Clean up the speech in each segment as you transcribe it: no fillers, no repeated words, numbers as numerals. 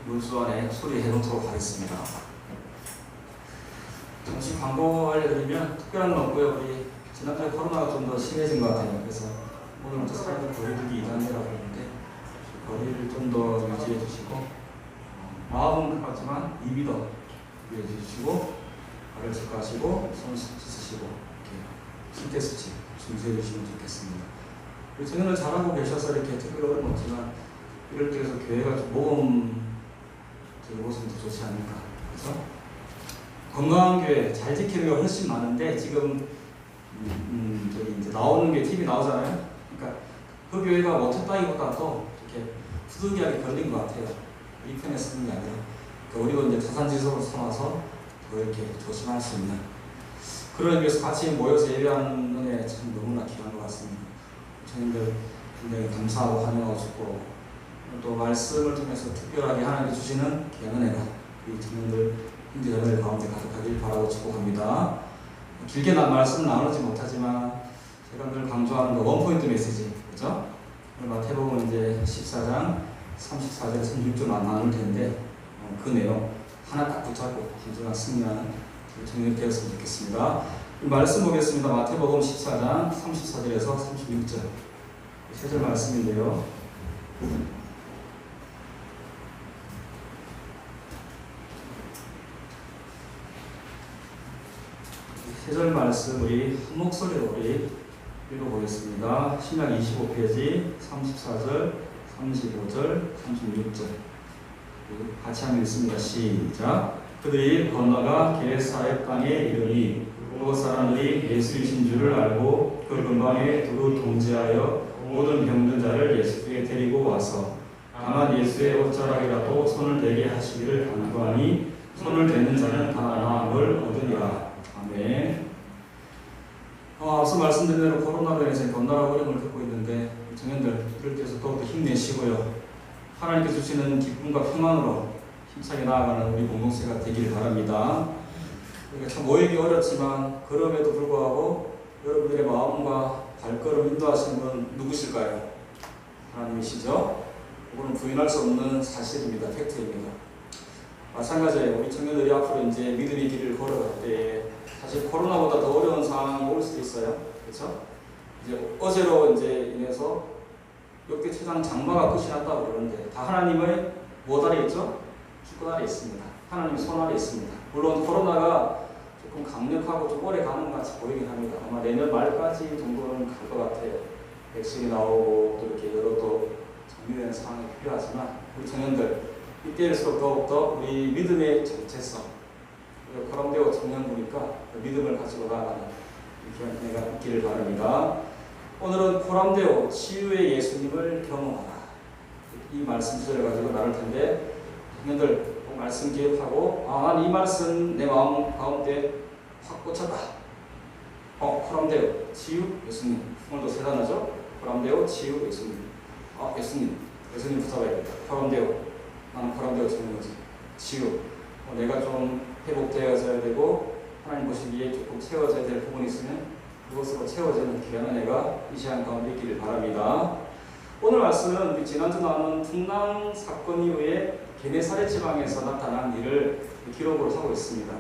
물주 안에 소리해 놓도록 하겠습니다. 잠시 광고 알려드리면 특별한 건 없고요. 우리 지난주에 코로나가 좀 더 심해진 것 같아요. 그래서 오늘부터 사회적 거리두기 2단계라고 하는데 거리를 좀 더 유지해 주시고 마음은 가깝지만 입이 더 유지해 주시고 발을 체크하시고 손 씻으시고 이렇게 신태수치 준수해 주시면 좋겠습니다. 우리 청년을 잘하고 계셔서 이렇게 특별한 건 없지만 이럴 때에서 교회가 좀 모험적인 모습이 더 좋지 않을까. 그래서 건강한 교회 잘 지키는 게 훨씬 많은데 지금 저기 이제 나오는 게 TV 나오잖아요. 그러니까 그 교회가 못했다기보다도 이렇게 부득이하게 걸린 것 같아요. 이 편에 쓰는 게 아니라 그러니까 우리도 이제 자산지석을 삼아서 더 이렇게 조심할 수 있는 그런 의미에서 같이 모여서 예배하는 은혜 참 너무나 귀한 것 같습니다. 저희들 굉장히 감사하고 환영하고 싶고 또 말씀을 통해서 특별하게 하나님께 주시는 귀한 은혜가 우리 청년들 형제자매들 가운데 가득하길 바라고 축복합니다. 길게 말씀을 나누지 못하지만 제가 늘 강조하는 거 원포인트 메시지, 그죠? 마태복음 이제 14장 34절 36절 나눌 텐데 그 내용 하나 딱 붙잡고 단순한 승리하는 청년이 되었으면 좋겠습니다. 말씀 보겠습니다. 마태복음 14장 34절에서 36절 세 절 말씀인데요. 세 절 말씀 우리 한 목소리로 우리 읽어보겠습니다. 신약 25페이지 34절, 35절, 36절 같이 한번 읽습니다. 시작. 그들이 건너가 게네사렛 땅에 이르니 그곳 사람들이 예수이신 줄을 알고 그 근방에 두루 동지하여 모든 병든 자를 예수께 데리고 와서 다만 예수의 옷자락이라도 손을 대게 하시기를 간구하니 손을 대는 자는 다 나음을 얻으리라. 아멘. 앞서 말씀드린 대로 코로나로 인해서 건너라 어려움을 겪고 있는데 청년들 그럴 때서 더욱더 힘내시고요. 하나님께 주시는 기쁨과 평안으로 힘차게 나아가는 우리 공동체가 되기를 바랍니다. 그러니까 참 모이기 어렵지만 그럼에도 불구하고 여러분들의 마음과 발걸음 인도하시는 분 누구실까요? 하나님이시죠? 이거는 부인할 수 없는 사실입니다. 팩트입니다. 마찬가지예요. 우리 청년들이 앞으로 이제 믿음의 길을 걸어갈 때 사실 코로나보다 더 어려운 상황이 올 수도 있어요. 그렇죠? 이제 어제로 이제 인해서 역대 최장 장마가 끝이 났다고 그러는데 다 하나님의 무엇 아래 있죠? 주권 아래 있습니다. 하나님의 손 아래 있습니다. 물론 코로나가 조금 강력하고 좀 오래 가는 것 같이 보이긴 합니다. 아마 내년 말까지 정도는 갈 것 같아요. 백신이 나오고 또 이렇게 여러 또 정리되는 상황이 필요하지만 우리 청년들 이때일수록 더욱더 우리 믿음의 정체성 그리고 거람되어 청년 보니까 믿음을 가지고 나아가는 이런 은혜가 있기를 바랍니다. 오늘은 코람데오 치유의 예수님을 경험하라 이 말씀 주제를 가지고 나눌 텐데 청년들 말씀 기억하고 난 이 말씀 내 마음 가운데 확 꽂혔다. 코람데오 치유 예수님 오늘도 세 단어죠. 코람데오 치유 예수님. 예수님 붙잡아야겠다. 코람데오 나는 코람데오 치는 거지. 치유 내가 좀 회복되어져야 되고 하나님 보시기에 조금 채워져야 될 부분이 있으면 그것으로 채워지는 귀한 은혜가 이 시간 가운데 있기를 바랍니다. 오늘 말씀은 우리 지난주 나눈 풍랑 사건 이후에 게네사렛 지방에서 나타난 일을 기록으로 하고 있습니다.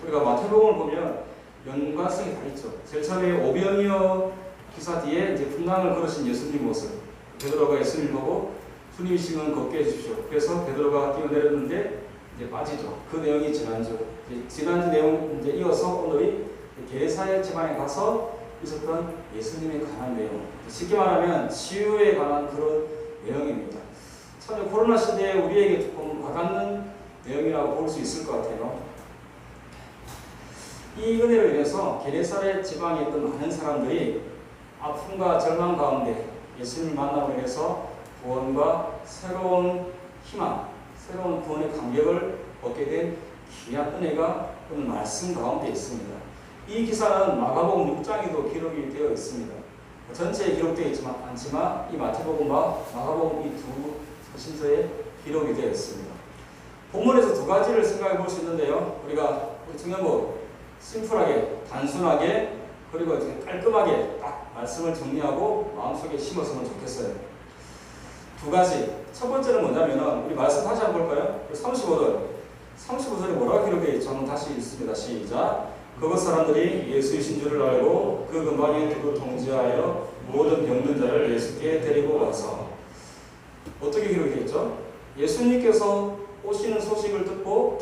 우리가 마태복음을 보면 연관성이 다 있죠. 제일 처음에 오병이어 기사 뒤에 이제 풍랑을 걸으신 예수님 모습. 베드로가 예수님을 보고 주님이시면 걷게 해주십시오. 그래서 베드로가 뛰어내렸는데 이제 빠지죠. 그 내용이 지난주 내용 이제 이어서 오늘이 게네사렛 지방에 가서 있었던 예수님에 관한 내용. 쉽게 말하면 치유에 관한 그런 내용입니다. 참 코로나 시대에 우리에게 조금 와닿는 내용이라고 볼 수 있을 것 같아요. 이 은혜로 인해서 게네사렛 지방에 있던 많은 사람들이 아픔과 절망 가운데 예수님을 만남으로 인해서 구원과 새로운 희망, 새로운 구원의 감격을 얻게 된 귀한 은혜가 오늘 말씀 가운데 있습니다. 이 기사는 마가복음 6장에도 기록이 되어 있습니다. 전체에 기록되어 있지만 않지만 이 마태복음과 마가복음 이 두 서신서에 기록이 되어 있습니다. 본문에서 두 가지를 생각해 볼 수 있는데요. 우리가 청년부 심플하게 단순하게 그리고 깔끔하게 딱 말씀을 정리하고 마음속에 심었으면 좋겠어요. 두 가지. 첫 번째는 뭐냐면은 우리 말씀 다시 한번 볼까요? 35절에 뭐라고 기록되어 있죠? 한번 다시 읽습니다. 시작. 그것 사람들이 예수이신 줄을 알고 그 근방에 두고 통지하여 모든 병든 자를 예수께 데리고 와서 어떻게 기록되어 있죠? 예수님께서 오시는 소식을 듣고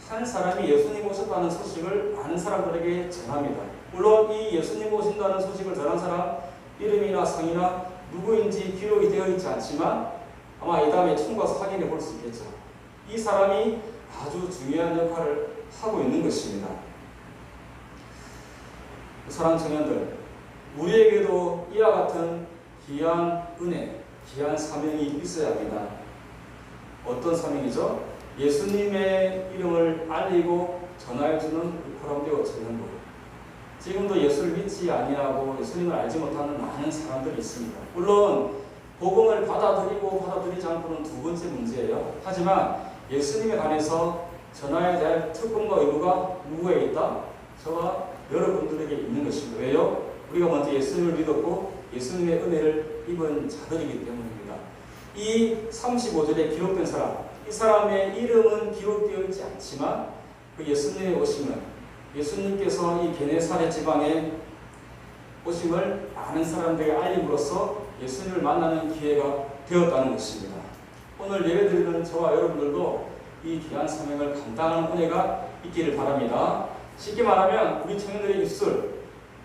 한 사람이 예수님 오셨다는 소식을 아는 사람들에게 전합니다. 물론 이 예수님 오신다는 소식을 전한 사람 이름이나 성이나 누구인지 기록이 되어 있지 않지만 아마 이 다음에 총과서 확인해 볼 수 있겠죠. 이 사람이 아주 중요한 역할을 하고 있는 것입니다. 사랑하는 청년들, 우리에게도 이와 같은 귀한 은혜, 귀한 사명이 있어야 합니다. 어떤 사명이죠? 예수님의 이름을 알리고 전하여주는 포럼되어 청년들. 지금도 예수를 믿지 아니하고 예수님을 알지 못하는 많은 사람들이 있습니다. 물론 복음을 받아들이지 않고는 두 번째 문제예요. 하지만 예수님에 관해서 전하여야 될 특권과 의무가 누구에게 있다? 저와 여러분들에게 있는 것입니다. 왜요? 우리가 먼저 예수님을 믿었고 예수님의 은혜를 입은 자들이기 때문입니다. 이 35절에 기록된 사람, 이 사람의 이름은 기록되어 있지 않지만 그 예수님의 오심은 예수님께서 이 게네사렛 지방에 오심을 많은 사람들에게 알림으로써 예수님을 만나는 기회가 되었다는 것입니다. 오늘 예배드리는 저와 여러분들도 이 귀한 사명을 감당하는 은혜가 있기를 바랍니다. 쉽게 말하면 우리 청년들의 입술,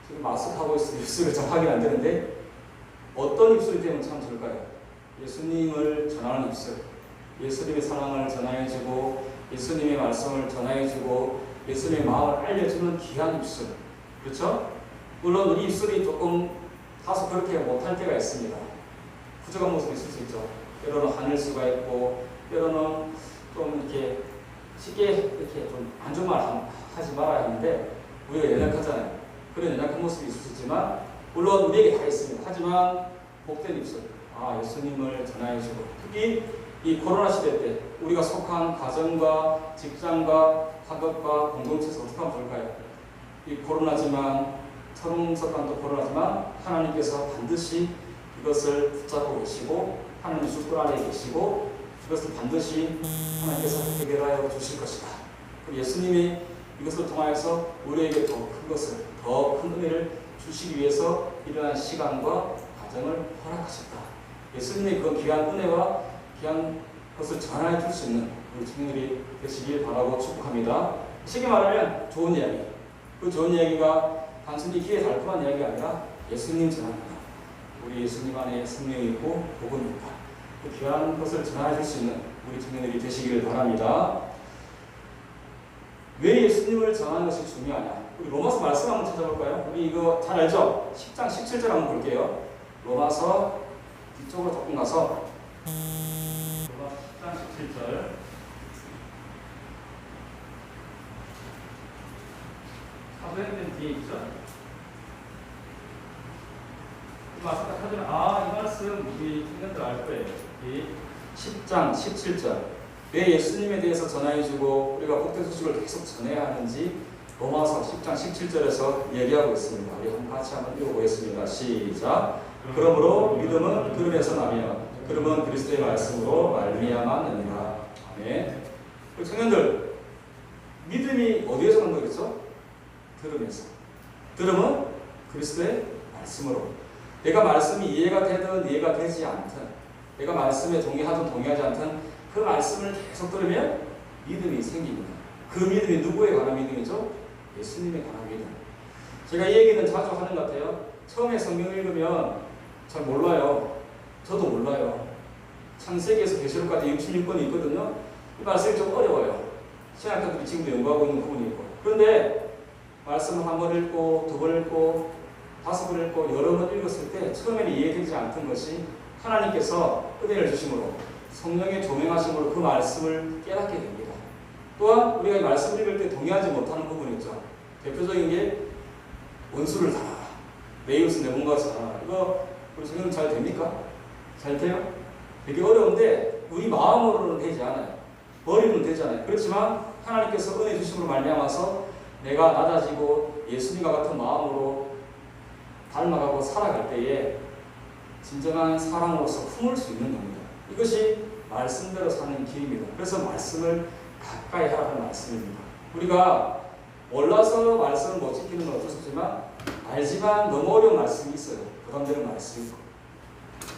지금 마스크하고 있어서 입술이 잘 확인 안 되는데 어떤 입술이 되면 참 좋을까요? 예수님을 전하는 입술, 예수님의 사랑을 전하여주고 예수님의 말씀을 전하여주고 예수님의 마음을 알려주는 귀한 입술, 그렇죠? 물론 우리 입술이 조금 다소 그렇게 못할 때가 있습니다. 부족한 모습이 있을 수 있죠. 때로는 하늘 수가 있고 때로는 좀 이렇게 쉽게 이렇게 좀 안 좋은 말 하지 말아야 하는데 우리가 연약하잖아요. 그런 연약한 모습이 있을 수 있지만 물론 우리에게 다 있습니다. 하지만 복된 입술, 예수님을 전하여주고 특히 이 코로나 시대 때 우리가 속한 가정과 직장과 학업과 공동체에서 어떻게 하면 좋을까요? 이 코로나지만 처음석간도 코로나지만 하나님께서 반드시 이것을 붙잡고 계시고 하나님 주권 안에 계시고 이것을 반드시 하나님께서 해결하여 주실 것이다. 그리고 예수님이 이것을 통하여서 우리에게 더 큰 것을, 더 큰 은혜를 주시기 위해서 이러한 시간과 과정을 허락하셨다. 예수님의 그 귀한 은혜와 귀한 것을 전하여 줄 수 있는 우리 청년들이 되시길 바라고 축복합니다. 쉽게 말하면 좋은 이야기. 그 좋은 이야기가 단순히 귀에 달콤한 이야기가 아니라 예수님 전합니다. 우리 예수님 안에 생명이 있고 복음이 있다. 그 귀한 것을 전하여 줄 수 있는 우리 청년들이 되시기를 바랍니다. 왜 예수님을 전하는 것이 중요하냐? 우리 로마서 말씀 한번 찾아볼까요? 우리 이거 잘 알죠? 10장 17절 한번 볼게요. 로마서 뒤쪽으로 조금 가서 로마서 10장 17절 사도행전 뒤에 있죠? 이 말씀 딱 하지만 이 말씀 우리 청년들 알 거예요. 이 10장 17절 왜 예수님에 대해서 전하여주고 우리가 복된 소식을 계속 전해야 하는지 로마서 10장 17절에서 얘기하고 있습니다. 우리 같이 한번 읽어보겠습니다. 시작. 그러므로 믿음은 들음에서 나며 들음은 그리스도의 말씀으로 말미암았느니라. 아멘. 우리 청년들 믿음이 어디에서 난 거겠죠? 들음에서. 들음은 그리스도의 말씀으로. 내가 말씀이 이해가 되든 이해가 되지 않든 내가 말씀에 동의하든 동의하지 않든 그 말씀을 계속 들으면 믿음이 생깁니다. 그 믿음이 누구에 관한 믿음이죠? 예수님에 관한 믿음. 제가 이 얘기는 자주 하는 것 같아요. 처음에 성경 읽으면 잘 몰라요. 저도 몰라요. 창세기에서 계시록까지 66권이 있거든요. 이 말씀이 좀 어려워요. 신학자들이 지금도 연구하고 있는 부분이 있고. 그런데 말씀을 한 번 읽고 두 번 읽고 5번 읽고 여러 번 읽었을 때 처음에는 이해되지 않던 것이 하나님께서 은혜를 주심으로 성령의 조명하심으로 그 말씀을 깨닫게 됩니다. 또한 우리가 이 말씀을 읽을 때 동의하지 못하는 부분이 있죠. 대표적인 게 원수를 사랑하라. 내 이웃은 내 몸과 사랑하라. 이거 우리 성경 잘 됩니까? 잘 돼요? 되게 어려운데 우리 마음으로는 되지 않아요. 머리로는 되지 않아요. 그렇지만 하나님께서 은혜 주심으로 말미암아서 내가 낮아지고 예수님과 같은 마음으로 닮아가고 살아갈 때에 진정한 사랑으로서 품을 수 있는 겁니다. 이것이 말씀대로 사는 길입니다. 그래서 말씀을 가까이 하라는 말씀입니다. 우리가 몰라서 말씀을 못 지키는 건 어쩔 수 없지만 알지만 너무 어려운 말씀이 있어요. 부담되는 말씀이 있고.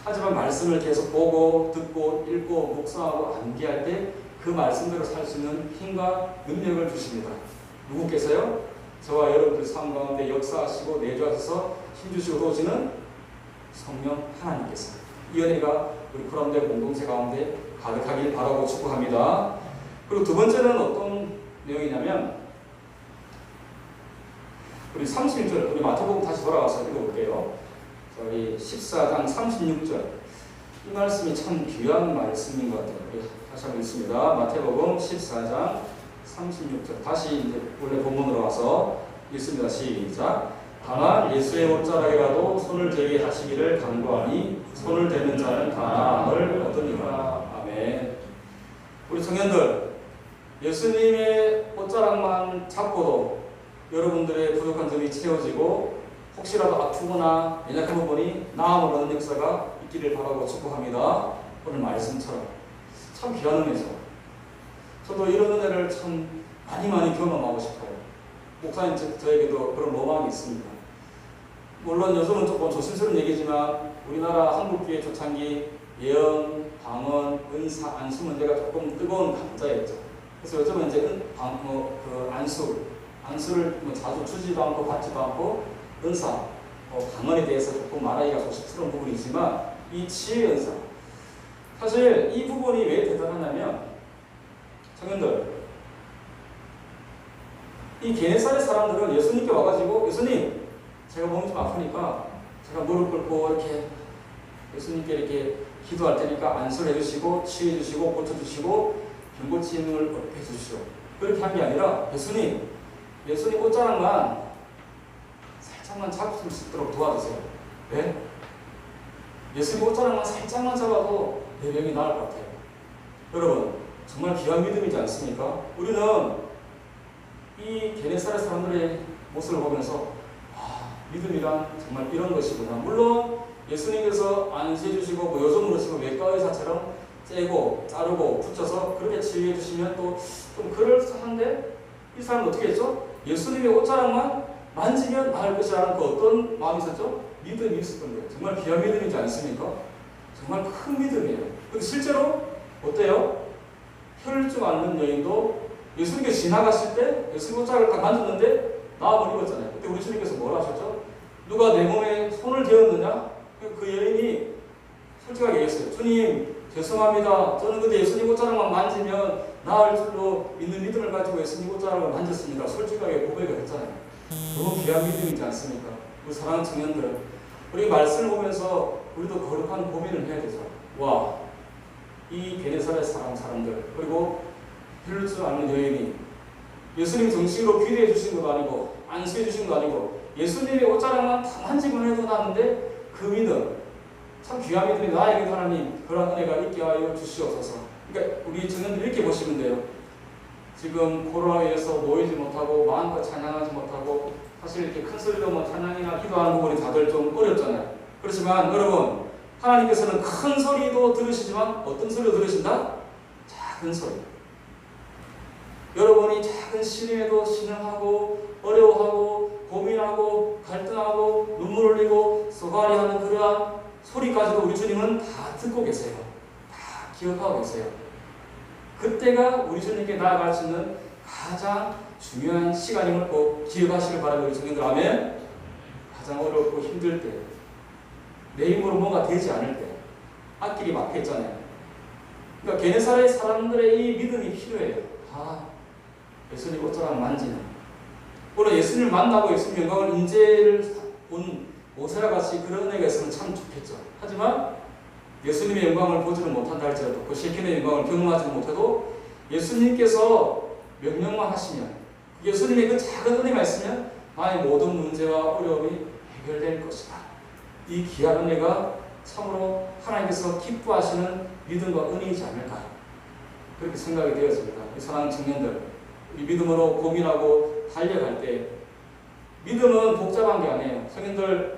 하지만 말씀을 계속 보고 듣고 읽고 묵상하고 암기할 때 그 말씀대로 살 수 있는 힘과 능력을 주십니다. 누구께서요? 저와 여러분들 삶 가운데 역사하시고 내주하셔서 힘주시고 도우시는 성령 하나님께서 이 은혜가 우리 코람대 공동체 가운데 가득하길 바라고 축복합니다. 그리고 두 번째는 어떤 내용이냐면 우리 36절, 우리 마태복음 다시 돌아가서 읽어볼게요. 저희 14장 36절. 이 말씀이 참 귀한 말씀인 것 같아요. 다시 한번 읽습니다. 마태복음 14장 36절. 다시 이제 원래 본문으로 와서 읽습니다. 시작. 다만 예수의 옷자락이라도 손을 대게 하시기를 간구하니 손을 대는 자는 다 나음을 얻으리라. 아멘. 우리 청년들, 예수님의 옷자락만 잡고도 여러분들의 부족한 점이 채워지고 혹시라도 아프거나 연약한 부분이 나음을 얻는 역사가 있기를 바라고 축복합니다. 오늘 말씀처럼 참 귀한 은혜죠. 저도 이런 은혜를 참 많이 경험하고 싶어요. 목사님 저에게도 그런 로망이 있습니다. 물론 요즘은 조금 조심스러운 얘기지만 우리나라 한국교회 초창기 예언, 방언, 은사, 안수 문제가 조금 뜨거운 감자였죠. 그래서 요즘은 이제 안수를 자주 주지도 않고 받지도 않고 은사, 방언에 대해서 조금 말하기가 조심스러운 부분이지만 이 지혜 은사, 사실 이 부분이 왜 대단하냐면 청년들, 이 게네사렛 사람들은 예수님께 와가지고 예수님, 제가 몸이 좀 아프니까 제가 무릎 꿇고 이렇게 예수님께 이렇게 기도할 테니까 안수를 해주시고 치유해 주시고 고쳐주시고 병 고침을 해주시오. 그렇게 한 게 아니라 예수님 옷자락만 살짝만 잡을 수 있도록 도와주세요. 네? 예수님 옷자락만 살짝만 잡아도 내 병이 나을 것 같아요. 여러분 정말 귀한 믿음이지 않습니까? 우리는 이 게네사렛 사람들의 모습을 보면서 믿음이란 정말 이런 것이구나. 물론 예수님께서 안수해 주시고 뭐 요즘 그러시고 외과 의사처럼 째고 자르고 붙여서 그렇게 치유해 주시면 또 좀 그럴싸한데 이 사람은 어떻게 했죠? 예수님의 옷자락만 만지면 나을 것이라는 그 어떤 마음이 있었죠? 믿음이 있었던 거예요. 정말 귀한 믿음이지 않습니까? 정말 큰 믿음이에요. 근데 실제로 어때요? 혈증 앓는 여인도 예수님께서 지나갔을 때 예수님 옷자락을 딱 만졌는데 나음을 입었잖아요. 그때 우리 주님께서 뭐라 하셨죠? 누가 내 몸에 손을 대었느냐? 그 여인이 솔직하게 얘기했어요. 주님 죄송합니다. 저는 근데 예수님 옷자락만 만지면 나을 줄로 있는 믿음을 가지고 예수님 옷자락을 만졌습니다. 솔직하게 고백을 했잖아요. 너무 귀한 믿음이지 않습니까? 우리 사랑하는 청년들, 우리 말씀을 보면서 우리도 거룩한 고민을 해야 되죠. 와, 이 게네사렛 사람들 그리고 혈증 앓는 여인이 예수님 정식으로 기도해 주신 것도 아니고 안수해 주신 것도 아니고 예수님의 옷자락만 다 만지면 해도 나는데 그 믿음, 참 귀한 믿음이 나에게 하나님 그런 은혜가 있게 하여 주시옵소서. 그러니까 우리 청년들 이렇게 보시면 돼요. 지금 코로나에 의해서 모이지 못하고 마음껏 찬양하지 못하고 사실 이렇게 큰 소리로 뭐 찬양이나 기도하는 부분이 다들 좀 어렵잖아요. 그렇지만 여러분 하나님께서는 큰 소리도 들으시지만 어떤 소리도 들으신다? 작은 소리. 여러분이 작은 시름에도 신음하고 어려워하고 고민하고 갈등하고 눈물 흘리고 소갈이하는 그러한 소리까지도 우리 주님은 다 듣고 계세요. 다 기억하고 계세요. 그때가 우리 주님께 나아갈 수 있는 가장 중요한 시간임을 꼭 기억하시길 바랍니다. 우리 주님들 아멘. 가장 어렵고 힘들 때, 내 힘으로 뭔가 되지 않을 때, 앞길이 막혀있잖아요. 그러니까 게네사렛 사람들의 이 믿음이 필요해요. 예수님 옷자락 만지는. 물론 예수님을 만나고 예수님 영광을 인재를 본 모세와 같이 그런 은혜가 있으면 참 좋겠죠. 하지만 예수님의 영광을 보지는 못한다 할지라도 그 셰킨의 영광을 경험하지 못해도 예수님께서 명령만 하시면 예수님의 그 작은 은혜가 있으면 나의 모든 문제와 어려움이 해결될 것이다. 이 귀한 은혜가 참으로 하나님께서 기뻐하시는 믿음과 은혜이지 않을까 그렇게 생각이 되었습니다. 이 사랑하는 청년들, 이 믿음으로 고민하고 달려갈 때 믿음은 복잡한 게 아니에요. 청년들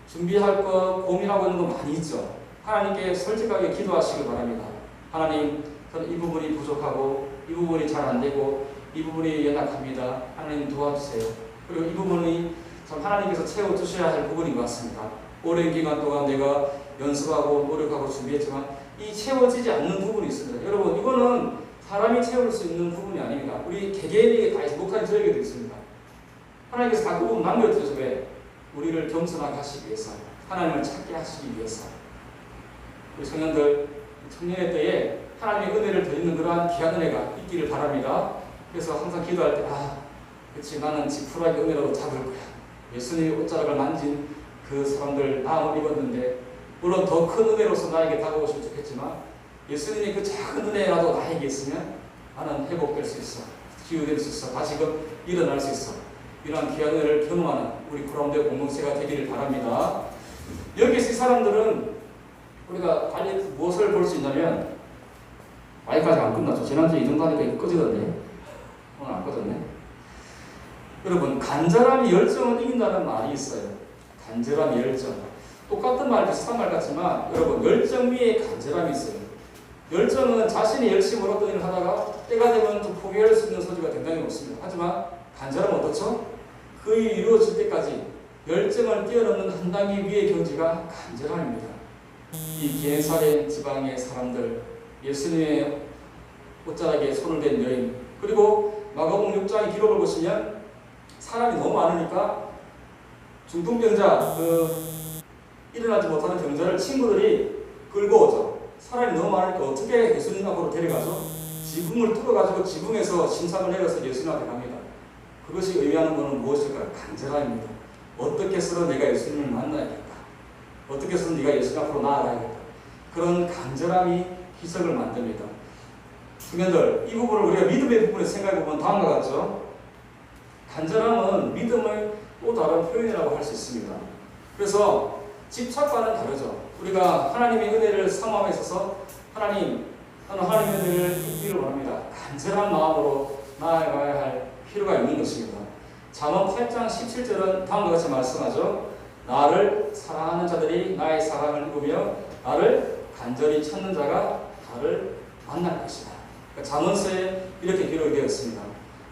준비할 것 고민하고 있는 거 많이 있죠. 하나님께 솔직하게 기도하시기 바랍니다. 하나님, 저는 이 부분이 부족하고 이 부분이 잘 안 되고 이 부분이 연약합니다. 하나님 도와주세요. 그리고 이 부분이 참 하나님께서 채워주셔야 할 부분인 것 같습니다. 오랜 기간 동안 내가 연습하고 노력하고 준비했지만 이 채워지지 않는 부분이 있습니다. 여러분, 이거는 사람이 채울 수 있는 부분이 아닙니다. 우리 개개인에게 다 목한이 저에게도 있습니다. 하나님께서 다 그 부분 남겨주셔서 왜? 우리를 겸손하게 하시기 위해서, 하나님을 찾게 하시기 위해서. 우리 청년들, 청년의 때에 하나님의 은혜를 드리는 그러한 귀한 은혜가 있기를 바랍니다. 그래서 항상 기도할 때, 그렇지, 나는 지푸라기 은혜로 잡을 거야. 예수님이 옷자락을 만진 그 사람들 마음을 입었는데, 물론 더 큰 은혜로서 나에게 다가오시면 좋겠지만, 예수님이 그 작은 은혜라도 나에게 있으면 나는 회복될 수 있어, 치유될 수 있어, 다시금 일어날 수 있어. 이러한 귀한 은혜를 경험하는 우리 코람데오 공동체가 되기를 바랍니다. 여기서 이 사람들은 우리가 빨리 무엇을 볼 수 있냐면, 아직까지 안 끝났죠. 지난주에 이 정도 하니까 이거 꺼지던데. 오늘 안 꺼졌네. 여러분, 간절함이 열정을 이긴다는 말이 있어요. 간절함이 열정. 똑같은 말, 비슷한 말 같지만 여러분, 열정 위에 간절함이 있어요. 열정은 자신이 열심히 어떤 일을 하다가 때가 되면 좀 포기할 수 있는 소지가 굉장히 높습니다. 하지만 간절함은 어떻죠? 그 일이 이루어질 때까지 열정을 뛰어넘는 한 단계 위의 경지가 간절함입니다. 이 게네사렛 지방의 사람들, 예수님의 옷자락에 손을 댄 여인, 그리고 마가복음 6장의 기록을 보시면 사람이 너무 많으니까 중풍병자, 일어나지 못하는 병자를 친구들이 끌고 오죠. 사람이 너무 많으니까 어떻게 예수님 앞으로 데려가죠? 지붕을 뚫어가지고 지붕에서 심상을 내려서 예수님 앞에 갑니다. 그것이 의미하는 것은 무엇일까요? 간절함입니다. 어떻게 해서 내가 예수님을 만나야겠다. 어떻게 해서 네가 예수님 앞으로 나아가야겠다. 그런 간절함이 기적을 만듭니다. 청년들, 이 부분을 우리가 믿음의 부분에 생각해보면 다음과 같죠? 간절함은 믿음의 또 다른 표현이라고 할 수 있습니다. 그래서 집착과는 다르죠. 우리가 하나님의 은혜를 사모함에 있어서 나는 하나님의 은혜를 입기를 원합니다. 간절한 마음으로 나아가야 할 필요가 있는 것입니다. 잠언 8장 17절은 다음과 같이 말씀하죠. 나를 사랑하는 자들이 나의 사랑을 입으며 나를 간절히 찾는 자가 나를 만날 것이다. 그러니까 잠언서에 이렇게 기록이 되어 있습니다.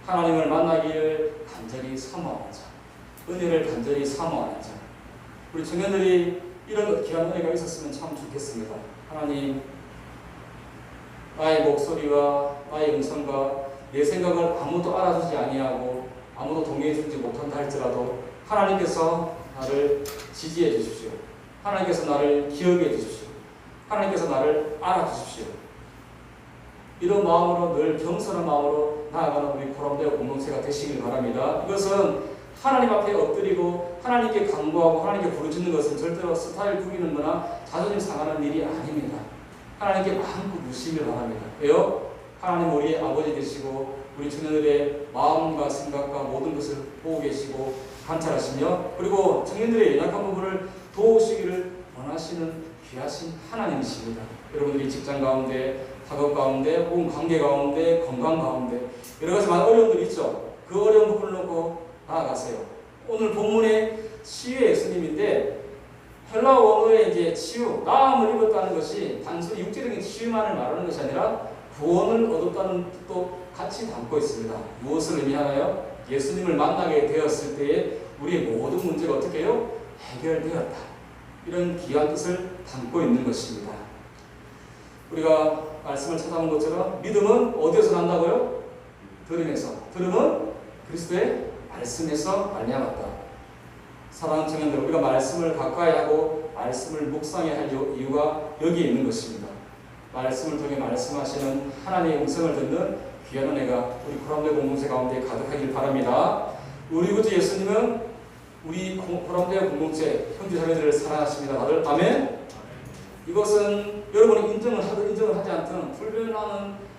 하나님을 만나기를 간절히 사모하는 자, 은혜를 간절히 사모하는 자. 우리 청년들이 이런 귀한 은혜가 있었으면 참 좋겠습니다. 하나님, 나의 목소리와 나의 음성과 내 생각을 아무도 알아주지 아니하고 아무도 동의해주지 못한다 할지라도 하나님께서 나를 지지해 주십시오. 하나님께서 나를 기억해 주십시오. 하나님께서 나를 알아주십시오. 이런 마음으로 늘 겸손한 마음으로 나아가는 우리 코람데오 공동체가 되시길 바랍니다. 이것은 하나님 앞에 엎드리고 하나님께 간구하고 하나님께 부르짖는 것은 절대로 스타일 구기는 거나 자존심 상하는 일이 아닙니다. 하나님께 마음껏 묻시길 바랍니다. 왜요? 하나님 우리의 아버지 되시고 우리 청년들의 마음과 생각과 모든 것을 보고 계시고 관찰하시며 그리고 청년들의 연약한 부분을 도우시기를 원하시는 귀하신 하나님이십니다. 여러분들이 직장 가운데, 학업 가운데, 혹은 관계 가운데, 건강 가운데 여러 가지 많은 어려움들이 있죠. 그 어려운 부분을 놓고 나아가세요. 오늘 본문의 치유의 예수님인데 헬라어 원어의 이제 치유, 나음을 입었다는 것이 단순히 육체적인 치유만을 말하는 것이 아니라 구원을 얻었다는 뜻도 같이 담고 있습니다. 무엇을 의미하나요? 예수님을 만나게 되었을 때에 우리의 모든 문제가 어떻게 해요? 해결되었다. 이런 귀한 뜻을 담고 있는 것입니다. 우리가 말씀을 찾아본 것처럼 믿음은 어디에서 난다고요? 들음에서. 들음은 그리스도의 말씀에서 말미암았다. 사랑하는 청년들, 우리가 말씀을 가까이 하고 말씀을 묵상해야 할 이유가 여기에 있는 것입니다. 말씀을 통해 말씀하시는 하나님의 음성을 듣는 귀한 은혜가 우리 코람데오 공동체 가운데 가득하길 바랍니다. 우리 구주 예수님은 우리 코람데오 공동체 형제 자매들을 사랑하십니다. 다들 아멘. 이것은 여러분이 인정을 하지 않든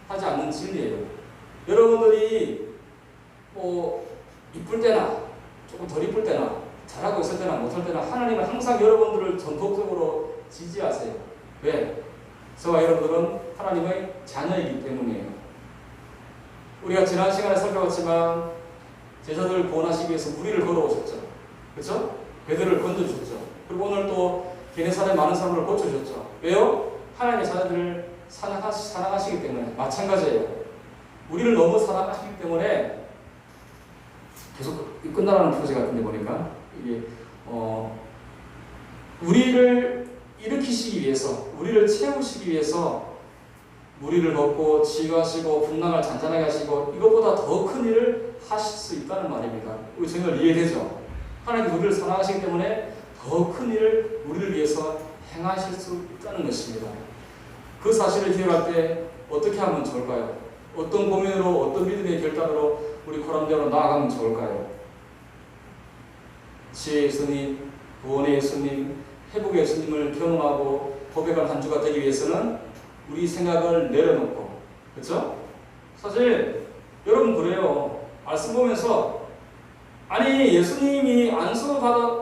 하지 않는 진리예요. 여러분들이 이쁠 때나 조금 덜 이쁠 때나 잘하고 있을 때나 못할 때나 하나님은 항상 여러분들을 전폭적으로 지지하세요. 왜? 저와 여러분들은 하나님의 자녀이기 때문이에요. 우리가 지난 시간에 살펴봤지만 제자들을 구원하시기 위해서 무리를 걸어오셨죠. 그렇죠? 배들을 건져주셨죠. 그리고 오늘 또 게네사렛 많은 사람을 고쳐주셨죠. 왜요? 하나님의 자녀들을 사랑하시기 때문에 마찬가지예요. 우리를 너무 사랑하시기 때문에 계속 끝나라는 프로젝트 같은데 보니까 이게 우리를 일으키시기 위해서, 우리를 채우시기 위해서 무리를 걷고 치유하시고 분당을 잔잔하게 하시고 이것보다 더 큰 일을 하실 수 있다는 말입니다. 우리 정말 이해되죠? 하나님이 우리를 사랑하시기 때문에 더 큰 일을 우리를 위해서 행하실 수 있다는 것입니다. 그 사실을 기억할 때 어떻게 하면 좋을까요? 어떤 고민으로, 어떤 믿음의 결단으로 우리 코람대로 나아가면 좋을까요? 지혜의 예수님, 구원의 예수님, 회복의 예수님을 경험하고 고백할 한 주가 되기 위해서는 우리 생각을 내려놓고, 그렇죠? 사실 여러분 그래요. 말씀 보면서 아니 예수님이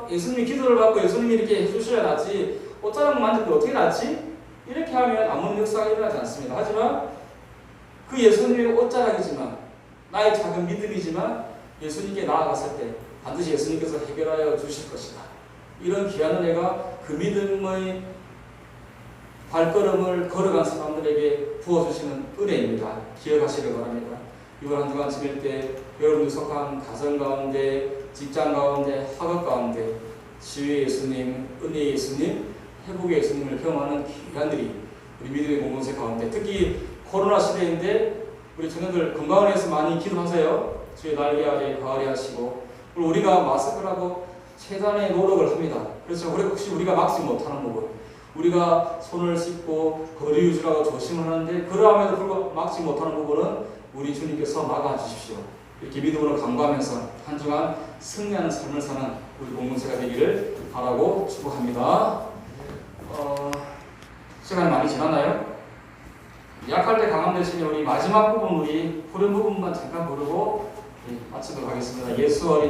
예수님이 기도를 받고 예수님이 이렇게 해주셔야 낫지 옷자락 만질 때 어떻게 낫지? 이렇게 하면 아무런 역사가 일어나지 않습니다. 하지만 그 예수님이 옷자락이지만 나의 작은 믿음이지만 예수님께 나아갔을 때 반드시 예수님께서 해결하여 주실 것이다. 이런 귀한 은혜가 그 믿음의 발걸음을 걸어간 사람들에게 부어주시는 은혜입니다. 기억하시길 바랍니다. 이번 한 주간 지낼 때 여러분들 속한 가정 가운데, 직장 가운데, 학업 가운데 지혜의 예수님, 은혜의 예수님, 회복의 예수님을 경험하는 귀한들이 우리 믿음의 공동체 가운데, 특히 코로나 시대인데 우리 청년들 건강을 위해서 많이 기도하세요. 주의 날개 아래 가을이 하시고, 그리고 우리가 마스크라고 최단의 노력을 합니다. 그렇죠. 혹시 우리가 막지 못하는 부분, 우리가 손을 씻고 거리 유지라고 조심하는데 그러함에도 불구하고 막지 못하는 부분은 우리 주님께서 막아주십시오. 이렇게 믿음으로 간구하면서 한 주간 승리하는 삶을 사는 우리 공동체가 되기를 바라고 축복합니다. 시간이 많이 지났나요? 약할 때 강함 대신에 우리 마지막 부분, 우리 후렴 부분만 잠깐 부르고 마치도록 하겠습니다. 예수 어린